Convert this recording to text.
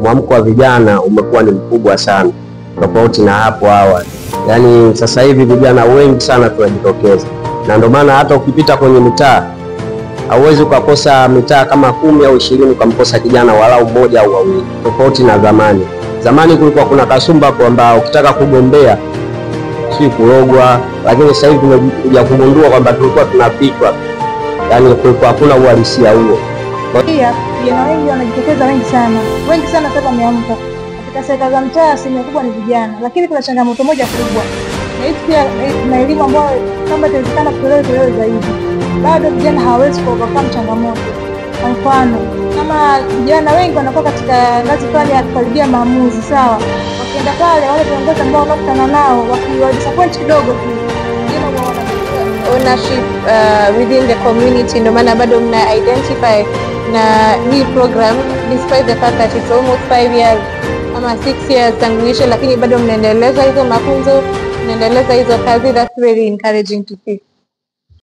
mwamko wa vijana umekuwa ni mkubwa sana tofauti na hapo awali. Yaani sasa hivi vijana wengi sana tunajitokeza, na ndio maana hata ukipita kwenye mitaa hauwezi ukakosa mitaa kama 10 au 20 ukamkosa kijana walau mmoja au wawili, tofauti na zamani. Zamani kulikuwa kuna kasumba kwamba ukitaka kugombea si kurogwa, lakini sasa hivi tumekuja kugundua kwamba tulikuwa tunapitwa, yaani kulikuwa hakuna uhalisia huo. Pia vijana wengi wanajitokeza, wengi sana sasa wameamka. Katika serikali za mtaa asilimia kubwa ni vijana, lakini kuna changamoto moja kubwa, na hii pia na elimu ambayo kama itawezekana kutolewa zaidi, bado vijana hawawezi kuovercome changamoto. Kwa mfano, kama vijana wengi wanakuwa katika ngazi fulani ya kukaribia maamuzi, sawa, wakienda pale wale viongozi ambao wanakutana nao wakiwadisappoint kidogo tu, ownership within the community. Ndio maana bado mna identify na hii program despite the fact that it's almost 5 years ama 6 years tanguisha, lakini bado mnaendeleza hizo mafunzo, mnaendeleza hizo kazi. That's very encouraging to see.